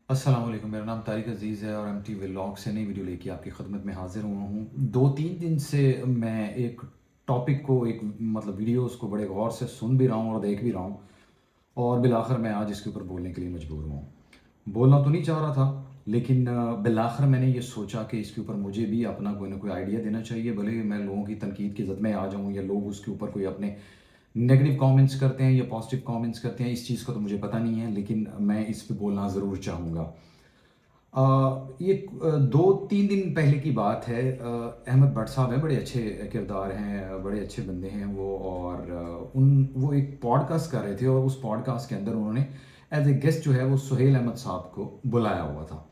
अस्सलाम वालेकुम। मेरा नाम तारिक अज़ीज़ है और एमटी व्लॉग से नई वीडियो लेके आपकी खिदमत में हाज़िर हुआ हूँ। 2-3 दिन से मैं एक टॉपिक को एक मतलब वीडियोज़ को बड़े गौर से सुन भी रहा हूँ और देख भी रहा हूँ और बिलाखिर मैं आज इसके ऊपर बोलने के लिए मजबूर हुआ हूँ। बोलना तो नहीं चाह रहा था, लेकिन बिलाखिर मैंने ये सोचा कि इसके ऊपर मुझे भी अपना कोई ना कोई आइडिया देना चाहिए। भले ही मैं लोगों की तनकीद की ज़द में आ जाऊँ या लोग उसके ऊपर कोई अपने नेगेटिव कमेंट्स करते हैं या पॉजिटिव कमेंट्स करते हैं, इस चीज़ का तो मुझे पता नहीं है, लेकिन मैं इस पे बोलना ज़रूर चाहूँगा। ये 2-3 दिन पहले की बात है। अहमद भट्ट साहब हैं, बड़े अच्छे किरदार हैं, बड़े अच्छे बंदे हैं वो। और वो एक पॉडकास्ट कर रहे थे और उस पॉडकास्ट के अंदर उन्होंने एज ए गेस्ट जो है वो सुहेल अहमद साहब को बुलाया हुआ था।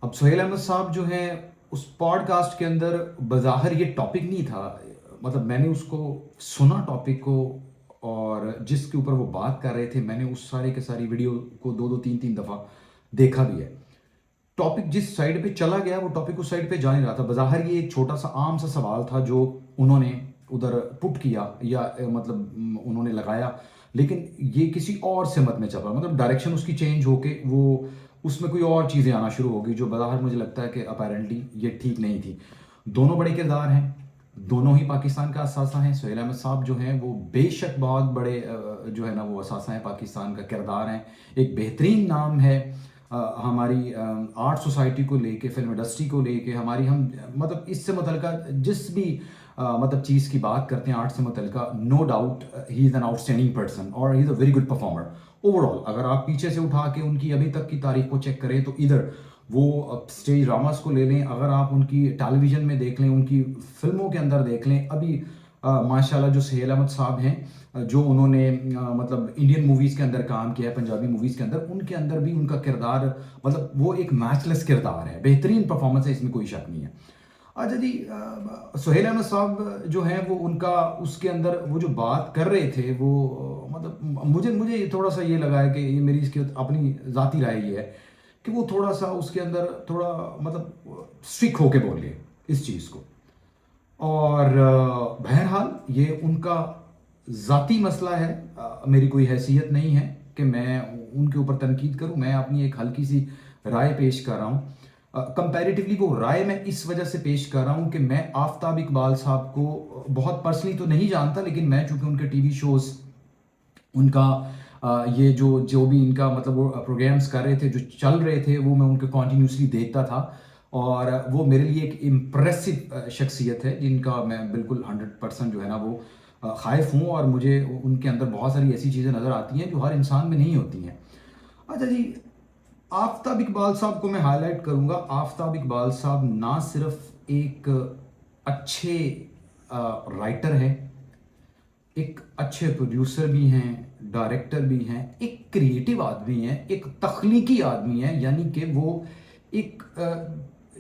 अब सुहेल अहमद साहब जो हैं उस पॉडकास्ट के अंदर बज़ाहिर ये टॉपिक नहीं था, मतलब मैंने उसको सुना टॉपिक को, और जिसके ऊपर वो बात कर रहे थे मैंने उस सारे के सारी वीडियो को 2-2 3-3 दफ़ा देखा भी है। टॉपिक जिस साइड पे चला गया वो टॉपिक उस साइड पे जा नहीं रहा था। बज़ाहिर ये एक छोटा सा आम सा सवाल था जो उन्होंने उधर पुट किया या मतलब उन्होंने लगाया, लेकिन ये किसी और सिमत में चला, मतलब डायरेक्शन उसकी चेंज होके वो उसमें कोई और चीज़ें आना शुरू हो गई जो बज़ाहिर मुझे लगता है कि अपेरेंटली ये ठीक नहीं थी। दोनों बड़े किरदार हैं, दोनों ही पाकिस्तान का असासा हैं। सुहेल अहमद साहब जो हैं वो बेशक बहुत बड़े जो है ना वो असासा हैं, पाकिस्तान का किरदार हैं, एक बेहतरीन नाम है हमारी आर्ट सोसाइटी को लेके, फिल्म इंडस्ट्री को लेके, हमारी हम मतलब इससे मुतल्लिका जिस भी मतलब चीज़ की बात करते हैं आर्ट से मुतल्लिका, no doubt he is an outstanding person और he is a very good performer overall. अगर आप पीछे से उठा के उनकी अभी तक की तारीख को चेक करें तो इधर वो स्टेज ड्रामास को ले लें, अगर आप उनकी टेलीविज़न में देख लें, उनकी फिल्मों के अंदर देख लें, अभी माशाल्लाह जो सुहेल अहमद साहब हैं, जो उन्होंने मतलब इंडियन मूवीज़ के अंदर काम किया है, पंजाबी मूवीज़ के अंदर, उनके अंदर भी उनका किरदार मतलब वो एक मैचलेस किरदार है, बेहतरीन परफॉर्मेंस है, इसमें कोई शक नहीं है। अच्छा जी, सुहेल अहमद साहब जो हैं वो उनका उसके अंदर वो जो बात कर रहे थे वो मतलब मुझे मुझे थोड़ा सा ये लगा है कि ये मेरी इसकी अपनी ज़ाती राय ये है कि वो थोड़ा सा उसके अंदर थोड़ा मतलब स्ट्रिक होके बोले इस चीज़ को। और बहरहाल ये उनका ज़ाती मसला है, मेरी कोई हैसियत नहीं है कि मैं उनके ऊपर तनकीद करूं। मैं अपनी एक हल्की सी राय पेश कर रहा हूं। कंपैरेटिवली वो राय मैं इस वजह से पेश कर रहा हूं कि मैं आफताब इकबाल साहब को बहुत पर्सनली तो नहीं जानता, लेकिन मैं चूंकि उनके टीवी शोज़, उनका ये जो जो भी इनका मतलब वो प्रोग्राम्स कर रहे थे जो चल रहे थे वो मैं उनके कॉन्टीन्यूसली देखता था, और वो मेरे लिए एक इम्प्रेसिव शख्सियत है जिनका मैं बिल्कुल 100% जो है ना वो ख़ाइफ़ हूँ, और मुझे उनके अंदर बहुत सारी ऐसी चीज़ें नज़र आती हैं जो हर इंसान में नहीं होती हैं। अच्छा जी, आफताब इकबाल साहब को मैं हाईलाइट करूँगा। आफताब इकबाल साहब ना सिर्फ एक अच्छे राइटर हैं, एक अच्छे प्रोड्यूसर भी हैं, डायरेक्टर भी हैं, एक क्रिएटिव आदमी हैं, एक तख्लीकी आदमी है, यानी कि वो एक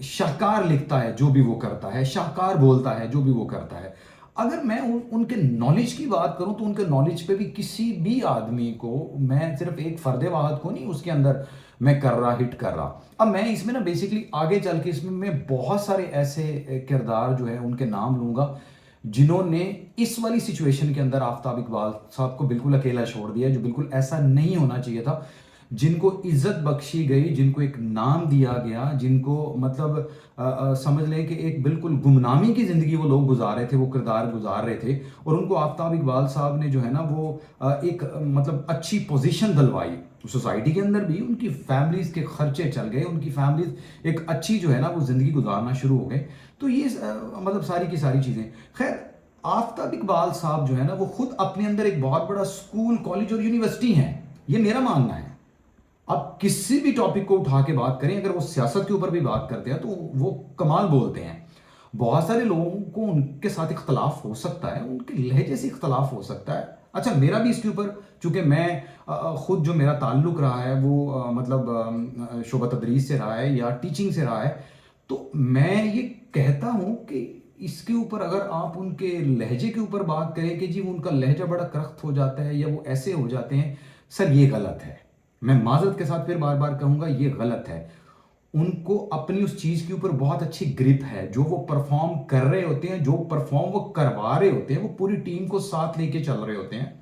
शाहकार लिखता है जो भी वो करता है, शाहकार बोलता है जो भी वो करता है। अगर मैं उनके नॉलेज की बात करूं तो उनके नॉलेज पे भी किसी भी आदमी को, मैं सिर्फ एक फर्द वाहद को नहीं उसके अंदर मैं कर रहा हिट कर रहा। अब मैं इसमें ना बेसिकली आगे चल के इसमें मैं बहुत सारे ऐसे किरदार जो है उनके नाम लूंगा जिन्होंने इस वाली सिचुएशन के अंदर आफताब इकबाल साहब को बिल्कुल अकेला छोड़ दिया, जो बिल्कुल ऐसा नहीं होना चाहिए था, जिनको इज्जत बख्शी गई, जिनको एक नाम दिया गया, जिनको मतलब समझ लें कि एक बिल्कुल गुमनामी की ज़िंदगी वो लोग गुजार रहे थे, वो किरदार गुजार रहे थे, और उनको आफताब इकबाल साहब ने जो है ना वो एक मतलब अच्छी पोजीशन दिलवाई सोसाइटी के अंदर भी। उनकी फैमिलीज के खर्चे चल गए, उनकी फैमिलीज एक अच्छी जो है ना वो ज़िंदगी गुजारना शुरू हो गए। तो ये मतलब सारी की सारी चीज़ें, खैर आफताब इकबाल साहब जो है ना वो खुद अपने अंदर एक बहुत बड़ा स्कूल, कॉलेज और यूनिवर्सिटी है, ये मेरा मानना है। अब किसी भी टॉपिक को उठा के बात करें, अगर वो सियासत के ऊपर भी बात करते हैं तो वो कमाल बोलते हैं। बहुत सारे लोगों को उनके साथ इख्तलाफ हो सकता है, उनके लहजे से इख्तलाफ हो सकता है। अच्छा, मेरा भी इसके ऊपर, चूंकि मैं खुद जो मेरा ताल्लुक रहा है वो मतलब शोबा तदरीस से रहा है या टीचिंग से रहा है, तो मैं ये कहता हूं कि इसके ऊपर अगर आप उनके लहजे के ऊपर बात करें कि जी उनका लहजा बड़ा करख्त हो जाता है या वो ऐसे हो जाते हैं, सर ये गलत है। मैं माजरत के साथ फिर बार बार कहूंगा ये गलत है। उनको अपनी उस चीज के ऊपर बहुत अच्छी ग्रिप है, जो वो परफॉर्म कर रहे होते हैं, जो परफॉर्म वो करवा रहे होते हैं, वो पूरी टीम को साथ लेके चल रहे होते हैं,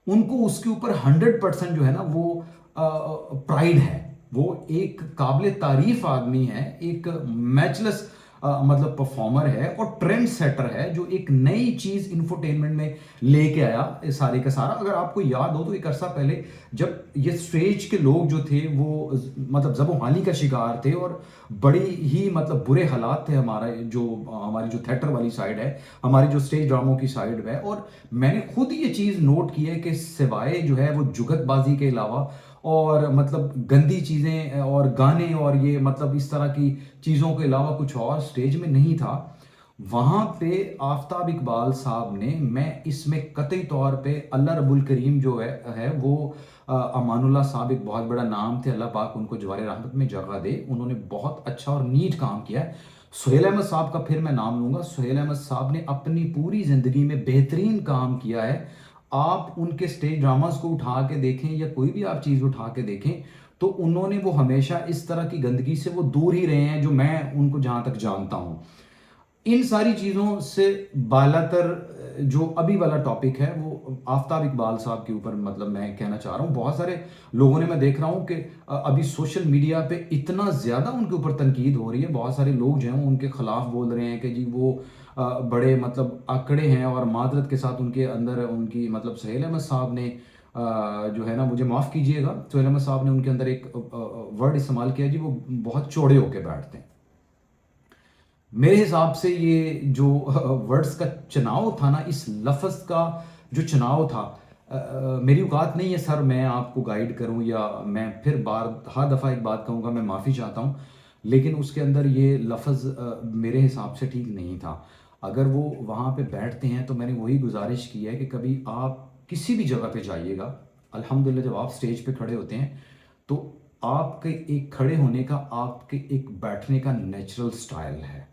उनको उसके ऊपर 100% जो है ना वो प्राइड है, वो एक काबिल तारीफ आदमी है, एक मैचलेस मतलब परफॉर्मर है और ट्रेंड सेटर है, जो एक नई चीज इंफोटेनमेंट में लेके आया ये सारे का सारा। अगर आपको याद हो तो एक अरसा पहले जब ये स्टेज के लोग जो थे वो मतलब ज़बोहानी का शिकार थे और बड़ी ही मतलब बुरे हालात थे, हमारी जो थिएटर वाली साइड है, हमारी जो स्टेज ड्रामों की साइड है। और मैंने खुद ये चीज़ नोट की है कि सिवाय जो है वो जुगतबाजी के अलावा और मतलब गंदी चीज़ें और गाने और ये मतलब इस तरह की चीज़ों के अलावा कुछ और स्टेज में नहीं था। वहाँ पे आफ्ताब इकबाल साहब ने, मैं इसमें कतई तौर पे अल्लाह रब्बुल करीम जो है वो अमानुल्लाह साहब एक बहुत बड़ा नाम थे, अल्लाह पाक उनको जवारे रहमत में जगह दे, उन्होंने बहुत अच्छा और नीट काम किया है। सुहेल अहमद साहब का फिर मैं नाम लूँगा। सुहेल अहमद साहब ने अपनी पूरी ज़िंदगी में बेहतरीन काम किया है। आप उनके स्टेज ड्रामास को उठा के देखें या कोई भी आप चीज़ उठा के देखें तो उन्होंने वो हमेशा इस तरह की गंदगी से वो दूर ही रहे हैं, जो मैं उनको जहाँ तक जानता हूँ। इन सारी चीज़ों से बालातर जो अभी वाला टॉपिक है वो आफ्ताब इकबाल साहब के ऊपर मतलब मैं कहना चाह रहा हूँ। बहुत सारे लोगों ने, मैं देख रहा हूँ कि अभी सोशल मीडिया पे इतना ज़्यादा उनके ऊपर तनकीद हो रही है, बहुत सारे लोग जो हैं उनके खिलाफ बोल रहे हैं कि जी वो बड़े मतलब आंकड़े हैं, और मादरत के साथ उनके अंदर उनकी मतलब सुहेल अहमद साहब ने जो है ना, मुझे माफ़ कीजिएगा, सुहेल अहमद साहब ने उनके अंदर एक वर्ड इस्तेमाल किया जी, वो बहुत चौड़े होके बैठते हैं। मेरे हिसाब से ये जो वर्ड्स का चुनाव था ना, इस लफ्ज़ का जो चुनाव था, मेरी औकात नहीं है सर मैं आपको गाइड करूं, या मैं फिर हर दफ़ा एक बात कहूँगा, मैं माफ़ी चाहता हूं, लेकिन उसके अंदर ये लफ्ज़ मेरे हिसाब से ठीक नहीं था। अगर वो वहाँ पे बैठते हैं तो मैंने वही गुजारिश की है कि कभी आप किसी भी जगह पे जाइएगा, अल्हम्दुलिल्लाह जब आप स्टेज पे खड़े होते हैं तो आपके एक खड़े होने का, आपके एक बैठने का नेचुरल स्टाइल है।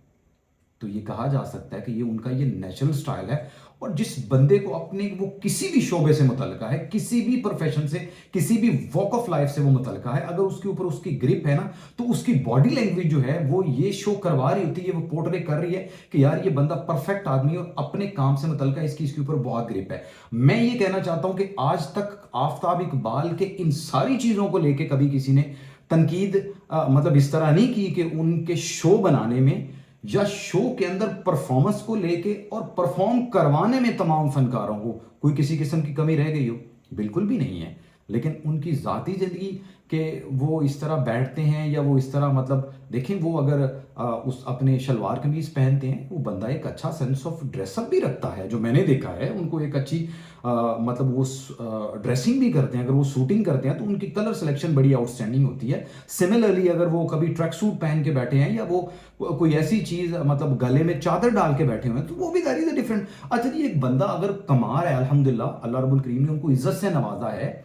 तो ये कहा जा सकता है कि ये उनका ये नेचुरल स्टाइल है। और जिस बंदे को अपने वो किसी भी शोबे से मुतल्लिका है, किसी भी प्रोफेशन से, किसी भी वॉक ऑफ लाइफ से वो मुतल्लिका है, अगर उसके ऊपर उसकी ग्रिप है ना, तो उसकी बॉडी लैंग्वेज जो है वो ये शो करवा रही होती है, वो पोर्ट्रे कर रही है कि यार ये बंदा परफेक्ट आदमी है और अपने काम से मुतल्लिका इसके ऊपर बहुत ग्रिप है। मैं ये कहना चाहता हूं कि आज तक आफ्ताब इकबाल के इन सारी चीजों को लेकर कभी किसी ने तनकीद मतलब इस तरह नहीं की कि उनके शो बनाने में या शो के अंदर परफॉर्मेंस को लेके और परफॉर्म करवाने में तमाम फनकारों को कोई किसी किस्म की कमी रह गई हो, बिल्कुल भी नहीं है। लेकिन उनकी ज़ाती ज़िंदगी के वो इस तरह बैठते हैं या वो इस तरह मतलब देखें, वो अगर उस अपने शलवार कमीज पहनते हैं, वो बंदा एक अच्छा सेंस ऑफ ड्रेसअप भी रखता है, जो मैंने देखा है उनको एक अच्छी मतलब वो ड्रेसिंग भी करते हैं। अगर वो शूटिंग करते हैं तो उनकी कलर सिलेक्शन बड़ी आउटस्टैंडिंग होती है। सिमिलरली अगर वो कभी ट्रैक सूट पहन के बैठे हैं या वो कोई ऐसी चीज़ मतलब गले में चादर डाल के बैठे हुए हैं तो वो भी दैट इज डिफरेंट। अच्छा जी, एक बंदा अगर कमा रहा है, अल्हम्दुलिल्लाह अल्लाह रब्बुल करीम ने उनको इज्जत से नवाजा है,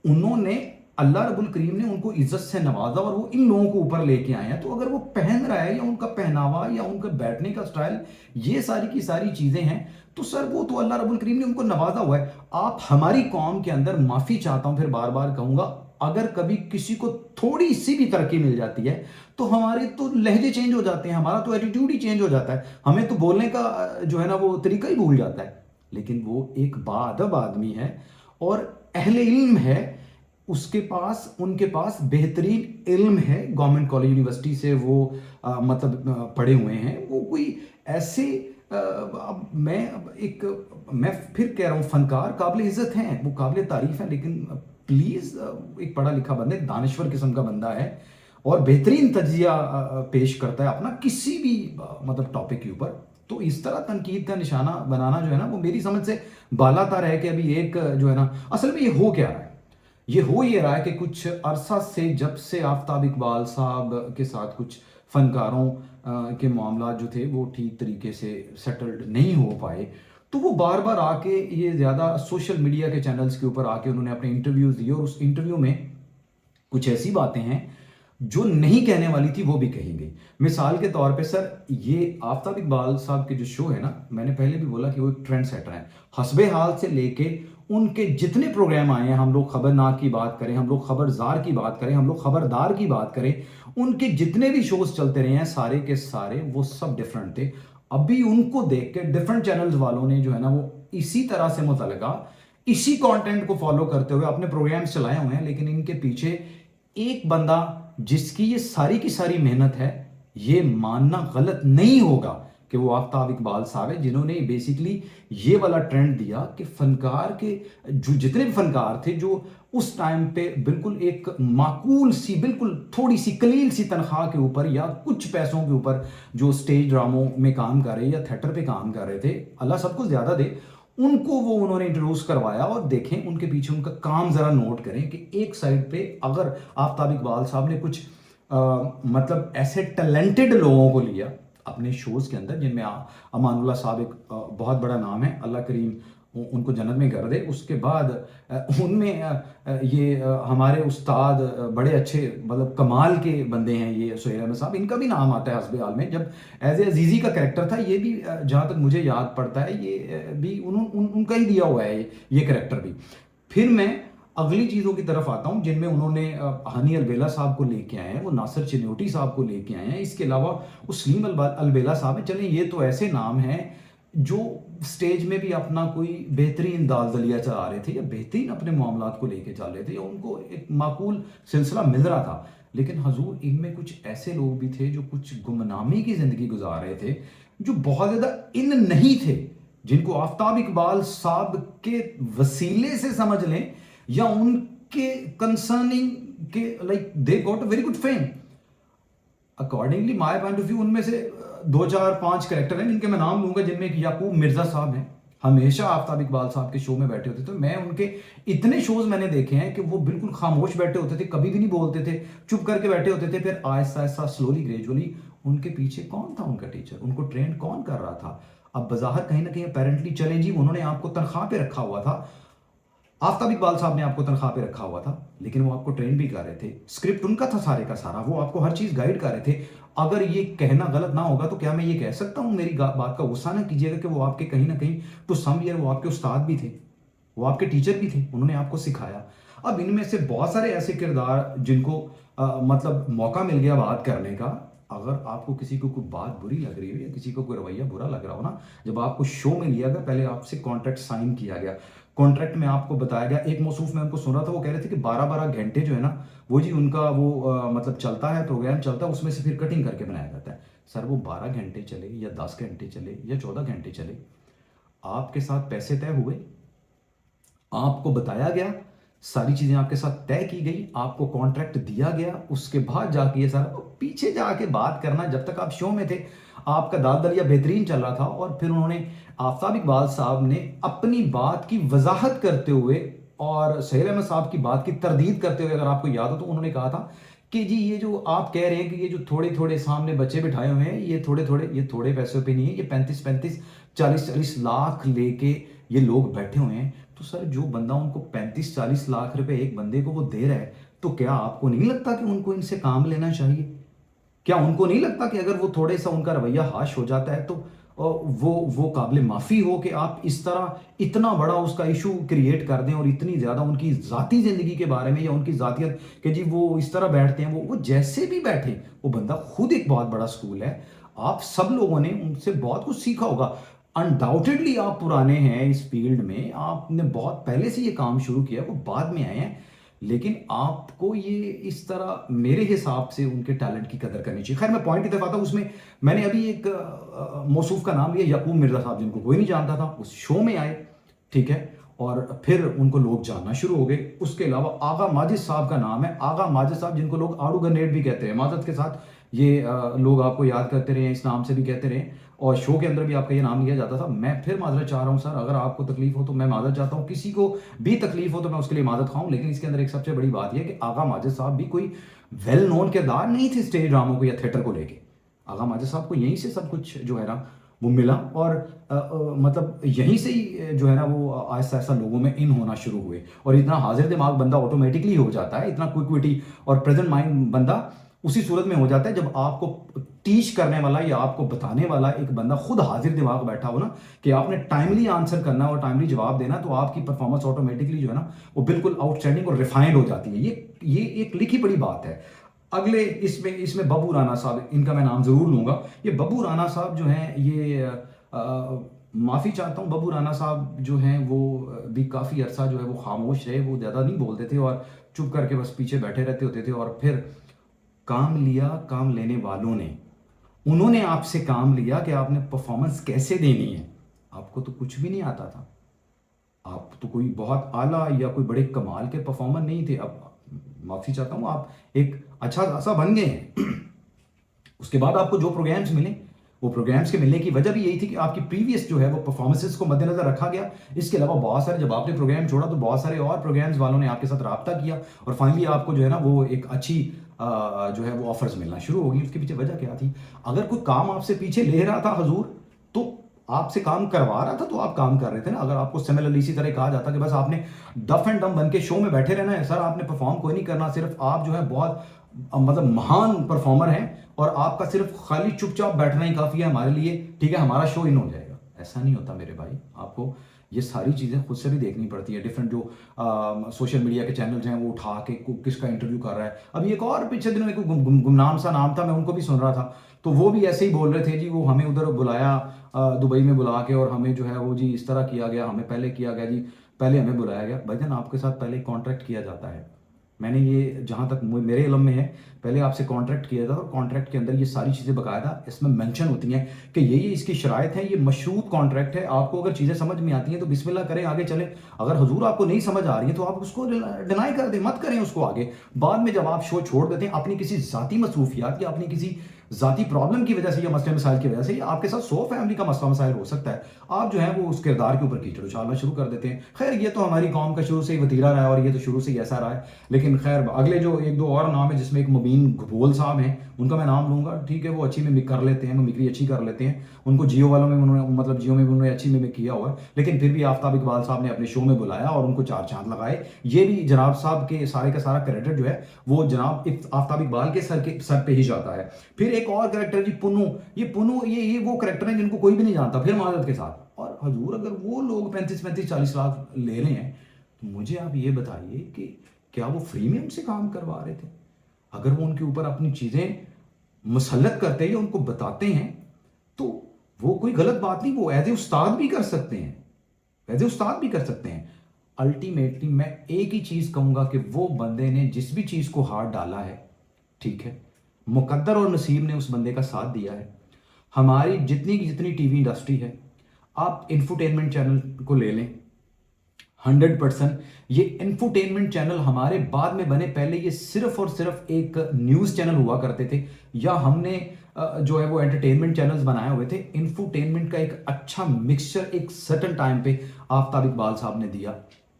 उन्होंने अल्लाह रब्बुल करीम ने उनको इज्जत से नवाजा और वो इन लोगों को ऊपर लेके आए हैं, तो अगर वो पहन रहा है या उनका पहनावा या उनका बैठने का स्टाइल, ये सारी की सारी चीजें हैं, तो सर वो तो अल्लाह रब्बुल करीम ने उनको नवाजा हुआ है। आप हमारी कौम के अंदर, माफी चाहता हूं, फिर बार बार कहूंगा, अगर कभी किसी को थोड़ी सी भी तरक्की मिल जाती है तो हमारे तो लहजे चेंज हो जाते हैं, हमारा तो एटीट्यूड ही चेंज हो जाता है, हमें तो बोलने का जो है ना वो तरीका ही भूल जाता है। लेकिन वो एक बाअदब आदमी है और अहले इल्म है, उसके पास, उनके पास बेहतरीन इल्म है, गवर्नमेंट कॉलेज यूनिवर्सिटी से वो मतलब पढ़े हुए हैं। वो कोई ऐसे अब मैं फिर कह रहा हूँ, फनकार काबिल इज्जत हैं, वो काबिल तारीफ है, लेकिन प्लीज एक पढ़ा लिखा बंदा, एक दानिश्वर किस्म का बंदा है और बेहतरीन तजिया पेश करता है अपना किसी भी मतलब टॉपिक के ऊपर। तो इस तरह तनकीद का निशाना बनाना जो है ना, वो मेरी समझ से बालातर है कि अभी एक जो है ना, असल में ये हो क्या रहा है, ये हो ये रहा है कि कुछ अरसा से, जब से आफ्ताब इकबाल साहब के साथ कुछ फनकारों के मामला जो थे वो ठीक तरीके से सेटल्ड नहीं हो पाए, तो वो बार बार आके ये ज़्यादा सोशल मीडिया के चैनल्स के ऊपर आके उन्होंने अपने इंटरव्यूज़ दिए और उस इंटरव्यू में कुछ ऐसी बातें हैं जो नहीं कहने वाली थी वो भी कही गई। मिसाल के तौर पे सर, ये आफ्ताब इकबाल साहब के जो शो है ना, मैंने पहले भी बोला कि वो एक ट्रेंड सेटर हैं। हस्बे हाल से लेके उनके जितने प्रोग्राम आए हैं, हम लोग खबरनाक की बात करें, हम लोग खबरजार की बात करें, हम लोग खबरदार की बात करें, उनके जितने भी शोज चलते रहे हैं सारे के सारे वो सब डिफरेंट थे। अभी उनको देख के डिफरेंट चैनल्स वालों ने जो है ना वो इसी तरह से मुतलका इसी कंटेंट को फॉलो करते हुए अपने प्रोग्राम्स चलाए हुए हैं, लेकिन इनके पीछे एक बंदा जिसकी ये सारी की सारी मेहनत है, ये मानना गलत नहीं होगा कि वो आफ्ताब इकबाल साहब है, जिन्होंने बेसिकली ये वाला ट्रेंड दिया कि फनकार के जो जितने भी फनकार थे जो उस टाइम पे बिल्कुल एक माकूल सी, बिल्कुल थोड़ी सी कलील सी तनख्वाह के ऊपर या कुछ पैसों के ऊपर जो स्टेज ड्रामों में काम कर रहे या थिएटर पे काम कर रहे थे, अल्लाह सबको ज़्यादा दे, उनको वो उन्होंने इंट्रोड्यूस करवाया। और देखें उनके पीछे उनका काम ज़रा नोट करें कि एक साइड पे अगर आफ्ताब इकबाल साहब ने कुछ मतलब ऐसे टैलेंटेड लोगों को लिया अपने शोज़ के अंदर, जिनमें अमानुल्लाह साहब एक बहुत बड़ा नाम है, अल्लाह करीम उनको जन्नत में कर दे। उसके बाद उनमें ये हमारे उस्ताद बड़े अच्छे मतलब कमाल के बंदे हैं, ये सुहेल अहमद साहब, इनका भी नाम आता है हस्बे हाल में। जब एज ए अजीज़ी का कैरेक्टर था, ये भी जहाँ तक मुझे याद पड़ता है ये भी उनका ही दिया हुआ है ये कैरेक्टर भी। फिर मैं अगली चीज़ों की तरफ आता हूँ जिनमें उन्होंने हनी अलबेला साहब को लेके आए हैं, वो नासिर चिन्योटी साहब को लेके आए हैं, इसके अलावा वो सलीम अलबेला साहब हैं। चलें ये तो ऐसे नाम हैं जो स्टेज में भी अपना कोई बेहतरीन दालदलिया चला रहे थे या बेहतरीन अपने मामलात को लेके चल रहे थे या उनको एक माकूल सिलसिला मिल रहा था। लेकिन हजूर इनमें कुछ ऐसे लोग भी थे जो कुछ गुमनामी की ज़िंदगी गुजार रहे थे, जो बहुत ज़्यादा इन नहीं थे, जिनको आफ्ताब इकबाल साहब के वसीले से समझ लें या उनके कंसर्निंग के like they got a very good fame. Accordingly my point of view उनमें से 2-4-5 कैरेक्टर हैं जिनके मैं नाम लूंगा, जिनमें एक याकूब मिर्जा साहब हैं, हमेशा आफ्ताब इकबाल साहब के शो में बैठे होते थे। मैं उनके इतने शोज मैंने देखे हैं कि वो बिल्कुल खामोश बैठे होते थे, कभी भी नहीं बोलते थे, चुप करके बैठे होते थे। फिर आहिस्ता आहिस्ता स्लोली ग्रेजुअली उनके पीछे कौन था उनका टीचर, उनको ट्रेन कौन कर रहा था। अब बज़ाहिर कहीं ना कहीं अपेरेंटली चलें जी, उन्होंने आपको तनख्वाह पे रखा हुआ था, आफ्ताब इकबाल साहब ने आपको तनख्वाह पे रखा हुआ था, लेकिन वो आपको ट्रेन भी कर रहे थे, स्क्रिप्ट उनका था सारे का सारा, वो आपको हर चीज़ गाइड कर रहे थे। अगर ये कहना गलत ना होगा तो क्या मैं ये कह सकता हूँ, मेरी बात का गुस्सा ना कीजिएगा, कि वो आपके कहीं ना कहीं टू सम ईयर वो आपके उस्ताद भी थे, वो आपके टीचर भी थे, उन्होंने आपको सिखाया। अब इनमें से बहुत सारे ऐसे किरदार जिनको मतलब मौका मिल गया बात करने का, अगर आपको किसी को कोई बात बुरी लग रही हो या किसी को कोई रवैया बुरा लग रहा हो ना, जब आपको शो में लिया गया, पहले आपसे कॉन्ट्रैक्ट साइन किया गया, कॉन्ट्रैक्ट में आपको बताया गया, एक मौसूफ में उनको सुन रहा था, वो कह रहे थे कि 12-12 घंटे जो है ना वो जी उनका वो मतलब चलता है, प्रोग्राम चलता है, उसमें से फिर कटिंग करके बनाया जाता है। सर वो 12 घंटे चले या 10 घंटे चले या 14 घंटे चले, आपके साथ पैसे तय हुए, आपको बताया गया, सारी चीज़ें आपके साथ तय की गई, आपको कॉन्ट्रैक्ट दिया गया, उसके बाद जाके ये सारा पीछे जाके बात करना, जब तक आप शो में थे आपका दाल दलिया बेहतरीन चल रहा था। और फिर उन्होंने आफ्ताब इकबाल साहब ने अपनी बात की वजाहत करते हुए और सुहेल अहमद साहब की बात की तरदीद करते हुए, अगर आपको याद हो तो उन्होंने कहा था कि जी ये जो आप कह रहे हैं कि ये जो थोड़े थोड़े सामने बच्चे बिठाए हुए हैं, ये थोड़े पैसों पे नहीं है, ये 35-35 40-40 लाख लेके ये लोग बैठे हुए हैं। तो सर जो बंदा उनको 35-40 लाख रुपए एक बंदे को वो दे रहा है, तो क्या आपको नहीं लगता कि उनको इनसे काम लेना चाहिए? क्या उनको नहीं लगता कि अगर वो थोड़े सा उनका रवैया हाश हो जाता है तो वो काबिल माफ़ी हो कि आप इस तरह इतना बड़ा उसका इशू क्रिएट कर दें और इतनी ज़्यादा उनकी ज़ाती ज़िंदगी के बारे में या उनकी ज़ातियत कि जी वो इस तरह बैठते हैं, वो जैसे भी बैठे, वो बंदा खुद एक बहुत बड़ा स्कूल है। आप सब लोगों ने उनसे बहुत कुछ सीखा होगा, अनडाउटेडली आप पुराने हैं इस फील्ड में, आपने बहुत पहले से ये काम शुरू किया, वो बाद में आए हैं, लेकिन आपको ये इस तरह मेरे हिसाब से उनके टैलेंट की कदर करनी चाहिए। खैर मैं पॉइंट की तरफ आता हूँ, उसमें मैंने अभी एक मौसूफ का नाम लिया, याकूब मिर्जा साहब, जिनको कोई नहीं जानता था, उस शो में आए, ठीक है, और फिर उनको लोग जानना शुरू हो गए। उसके अलावा आगा माजिद साहब का नाम है, आगा माजिद साहब जिनको लोग आड़ू गनेट भी कहते हैं, माजद के साथ ये लोग आपको याद करते रहे, इस नाम से भी कहते रहे, और शो के अंदर भी आपका ये नाम लिया जाता था। मैं फिर माजरत चाह रहा हूँ सर, अगर आपको तकलीफ हो तो मैं माजरत चाहता हूँ, किसी को भी तकलीफ हो तो मैं उसके लिए माजरत खाऊं। लेकिन इसके अंदर एक सबसे बड़ी बात यह है कि आगा माजिद साहब भी कोई वेल नोन किरदार नहीं थे स्टेज ड्रामों को या थिएटर को लेके। आगा माजिद साहब को यहीं से सब कुछ जो है ना वो मिला, और मतलब यहीं से ही जो है ना वो आहिस्ता आहिस्ता लोगों में इन होना शुरू हुए, और इतना हाजिर दिमाग बंदा ऑटोमेटिकली हो जाता है, इतना क्विक विटी और प्रेजेंट माइंड बंदा उसी सूरत में हो जाता है जब आपको टीच करने वाला या आपको बताने वाला एक बंदा खुद हाजिर दिमाग बैठा हो ना, कि आपने टाइमली आंसर करना और टाइमली जवाब देना, तो आपकी परफॉर्मेंस ऑटोमेटिकली जो है ना वो बिल्कुल आउटस्टैंडिंग और रिफाइंड हो जाती है। ये एक लिखी पड़ी बात है। अगले इसमें बब्बू राना साहब, इनका मैं नाम जरूर लूंगा। ये बब्बू राना साहब जो हैं ये माफ़ी चाहता हूँ, बब्बू राना साहब जो हैं वो भी काफ़ी अरसा जो है वो खामोश रहे, वो ज़्यादा नहीं बोलते थे और चुप करके बस पीछे बैठे रहते होते थे। और फिर काम लिया काम लेने वालों ने, उन्होंने आपसे काम लिया कि आपने परफॉर्मेंस कैसे देनी है। आपको तो कुछ भी नहीं आता था, आप तो कोई बहुत आला या कोई बड़े कमाल के परफॉर्मर नहीं थे। अब माफ़ी चाहता हूँ, आप एक अच्छा खासा बन गए हैं। उसके बाद आपको जो प्रोग्राम्स मिले, वो प्रोग्राम्स के मिलने की वजह भी यही थी कि आपकी प्रीवियस जो है वो परफॉर्मेंसेस को मद्देनजर रखा गया। इसके अलावा बहुत सारे, जब आपने प्रोग्राम छोड़ा तो बहुत सारे और प्रोग्राम्स वालों ने आपके साथ राब्ता किया और फाइनली आपको जो है ना वो एक अच्छी जो है वो ऑफर्स मिलना शुरू होगी। उसके पीछे वजह क्या थी? अगर कोई काम आपसे पीछे ले रहा था हजूर, तो आपसे काम करवा रहा था तो आप काम कर रहे थे ना। अगर आपको सिमिलरली इसी तरह कहा जाता कि बस आपने डफ एंड डम बन के शो में बैठे रहना है, सर आपने परफॉर्म कोई नहीं करना, सिर्फ आप जो है बहुत मतलब महान परफॉर्मर हैं और आपका सिर्फ खाली चुपचाप बैठना ही काफ़ी है हमारे लिए, ठीक है हमारा शो इन हो जाएगा। ऐसा नहीं होता मेरे भाई, आपको ये सारी चीज़ें खुद से भी देखनी पड़ती है। डिफरेंट जो सोशल मीडिया के चैनल्स हैं वो उठा के किसका इंटरव्यू कर रहा है। अभी एक और पिछले दिनों एक गुमनाम सा नाम था, मैं उनको भी सुन रहा था, तो वो भी ऐसे ही बोल रहे थे जी, वो हमें उधर बुलाया दुबई में बुला के और हमें जो है वो जी इस तरह किया गया, हमें पहले किया गया जी, पहले हमें बुलाया गया। भाईजान आपके साथ पहले कॉन्ट्रैक्ट किया जाता है, मैंने ये जहाँ तक मेरे इल्म में है, पहले आपसे कॉन्ट्रैक्ट किया था और कॉन्ट्रैक्ट के अंदर ये सारी चीज़ें बाकायदा इसमें मेंशन होती हैं कि ये इसकी शराइत है, ये मशरूत कॉन्ट्रैक्ट है। आपको अगर चीज़ें समझ में आती हैं तो बिस्मिल्लाह करें, आगे चलें। अगर हजूर आपको नहीं समझ आ रही है तो आप उसको डिनाई कर दें, मत करें उसको आगे। बाद में जब आप शो छोड़ देते हैं अपनी किसी ज़ाती मसरूफियात या अपनी किसी ज़ाती प्रॉब्लम की वजह से या मसले मसाइल की वजह से, या आपके साथ 100 फैमिली का मसला मसाइल हो सकता है, आप जो है वो उस किरदार के ऊपर कीचड़ उछालना शुरू कर देते हैं। खैर ये तो हमारी कौम का शुरू से ही वतीरा रहा है और ये तो शुरू से ही ऐसा रहा है। लेकिन खैर अगले जो एक दो और नाम है, जिसमें एक मुबीन घबोल साहब हैं, उनका मैं नाम लूँगा, ठीक है, वो अच्छी मिमिक कर लेते हैं, मिमिक्री अच्छी कर लेते हैं। उनको जियो वालों में उन्होंने मतलब जियो में उन्होंने अच्छी मिमिक किया हुआ है, लेकिन फिर भी आफ्ताब इकबाल साहब ने अपने शो में बुलाया और उनको 4 चांद लगाए। ये भी जनाब साहब के सारे का सारा क्रेडिट जो है वो जनाब आफ्ताब इकबाल के सर पे ही जाता है। फिर एक और कैरेक्टर जी पुन्नू, ये वो कैरेक्टर हैं जिनको कोई भी नहीं जानता, फिर माजरत के साथ। और हजूर अगर वो लोग 35-40 लाख ले रहे हैं तो मुझे आप ये बताइए कि क्या वो फ्री में उनसे काम करवा रहे थे? अगर वो उनके ऊपर अपनी चीज़ें मुसल्लत करते हैं या उनको बताते हैं तो वो कोई गलत बात नहीं, वो एज ए उस्ताद भी कर सकते हैं, एज ए उस्ताद भी कर सकते हैं। अल्टीमेटली मैं एक ही चीज़ कहूँगा कि वो बंदे ने जिस भी चीज़ को हाथ डाला है, ठीक है, मुकद्दर और नसीब ने उस बंदे का साथ दिया है। हमारी जितनी की जितनी टीवी इंडस्ट्री है, आप इंफोटेनमेंट चैनल को ले लें, 100% ये इंफोटेनमेंट चैनल हमारे बाद में बने, पहले ये सिर्फ और सिर्फ एक न्यूज़ चैनल हुआ करते थे, या हमने जो है वो एंटरटेनमेंट चैनल्स बनाए हुए थे। इंफोटेनमेंट का एक अच्छा मिक्सचर एक सर्टन टाइम पे आफ्ताब इकबाल साहब ने दिया।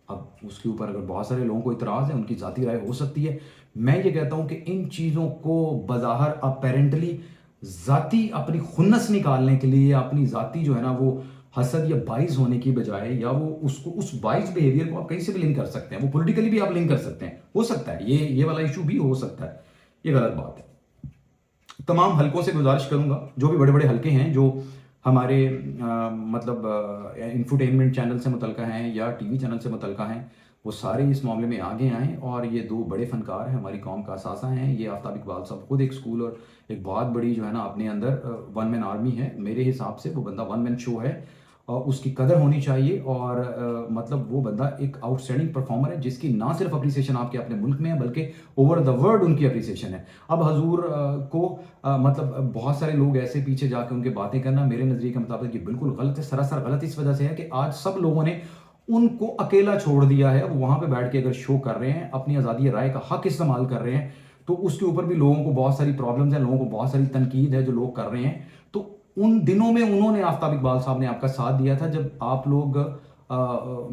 अब उसके ऊपर अगर बहुत सारे लोगों को इतराज़ है, उनकी ज़ाती राय हो सकती है। मैं ये कहता हूँ कि इन चीज़ों को बज़ाहिर अपेरेंटली ज़ाती अपनी खुन्नस निकालने के लिए, अपनी ज़ाती जो है ना वो हसद या बाइस होने की बजाय, या वो उसको उस बाइस बिहेवियर को आप कहीं से भी लिंक कर सकते हैं, वो पॉलिटिकली भी आप लिंक कर सकते हैं, हो सकता है ये वाला इशू भी हो सकता है, ये गलत बात है। तमाम हलकों से गुजारिश करूंगा, जो भी बड़े बड़े हलके हैं जो हमारे मतलब इंफोटेनमेंट चैनल से मुतल्लिका हैं या टीवी चैनल से मुतल्लिका हैं, वो सारे इस मामले में आगे आएँ। और ये 2 बड़े फनकार हैं, हमारी कौम का असासा हैं। ये आफ्ताब इकबाल साहब खुद एक स्कूल और एक बहुत बड़ी जो है ना अपने अंदर वन मैन आर्मी है। मेरे हिसाब से वो बंदा वन मैन शो है और उसकी कदर होनी चाहिए। और मतलब वो बंदा एक आउटस्टैंडिंग परफॉर्मर है जिसकी ना सिर्फ अप्रिसिएशन आपके अपने मुल्क में है बल्कि ओवर द वर्ल्ड उनकी अप्रिसिएशन है। अब हजूर को मतलब बहुत सारे लोग ऐसे पीछे जाके उनके बातें करना मेरे नज़रिए के मुताबिक ये बिल्कुल गलत है, सरासर गलत इस वजह से है कि आज सब लोगों ने उनको अकेला छोड़ दिया है। वो वहाँ पे बैठ के अगर शो कर रहे हैं, अपनी आज़ादी राय का हक इस्तेमाल कर रहे हैं, तो उसके ऊपर भी लोगों को बहुत सारी प्रॉब्लम्स हैं, लोगों को बहुत सारी तनकीद है जो लोग कर रहे हैं। तो उन दिनों में उन्होंने, आफ्ताब इकबाल साहब ने आपका साथ दिया था जब आप लोग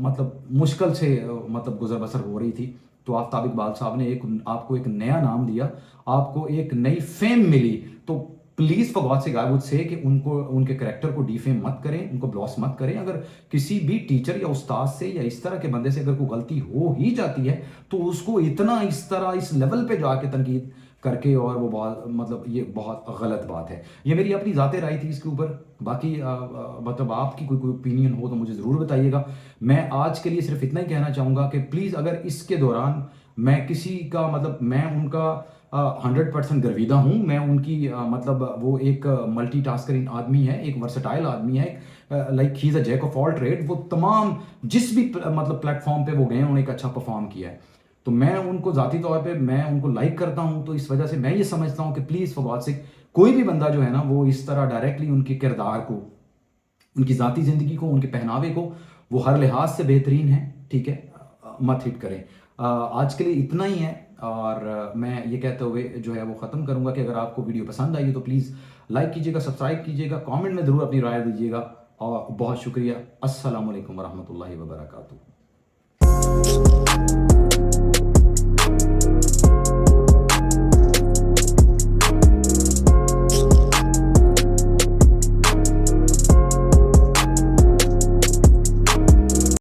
मतलब मुश्किल से मतलब गुजर बसर हो रही थी, तो आफ्ताब इकबाल साहब ने आपको एक नया नाम दिया, आपको एक नई फेम मिली। तो प्लीज़ फॉर गॉड से आई वुड से कि उनको, उनके करैक्टर को डिफेम मत करें, उनको ब्लॉस मत करें। अगर किसी भी टीचर या उस्ताद से या इस तरह के बंदे से अगर कोई गलती हो ही जाती है तो उसको इतना इस तरह इस लेवल पे जाके तनकीद करके, और वो बहुत मतलब ये बहुत गलत बात है। ये मेरी अपनी ज़ाती राय थी इसके ऊपर। बाकी मतलब आपकी कोई ओपिनियन हो तो मुझे ज़रूर बताइएगा। मैं आज के लिए सिर्फ इतना ही कहना चाहूँगा कि प्लीज़ अगर इसके दौरान मैं किसी का मतलब मैं उनका 100% गर्विदा हूँ मैं उनकी मतलब वो एक मल्टी टास्करिंग आदमी है, एक वर्सटाइल आदमी है, like he is a jack of all trade. वो तमाम जिस भी मतलब प्लेटफॉर्म पे वो गए उन्होंने एक अच्छा परफॉर्म किया है। तो मैं उनको ज़ाती तौर पे मैं उनको लाइक करता हूँ, तो इस वजह से मैं ये समझता हूँ कि प्लीज़ फॉर गॉड सेक कोई भी बंदा जो है ना वो इस तरह डायरेक्टली उनके किरदार को, उनकी ज़ाती ज़िंदगी को, उनके पहनावे को, वो हर लिहाज से बेहतरीन है, ठीक है, मत हिट करें। आज के लिए इतना ही है, और मैं ये कहते हुए जो है वो ख़त्म करूँगा कि अगर आपको वीडियो पसंद आई है तो प्लीज़ लाइक कीजिएगा, सब्सक्राइब कीजिएगा, कमेंट में ज़रूर अपनी राय दीजिएगा, और बहुत शुक्रिया। अस्सलाम वालेकुम वरहमतुल्लाहि वबरकातुहू।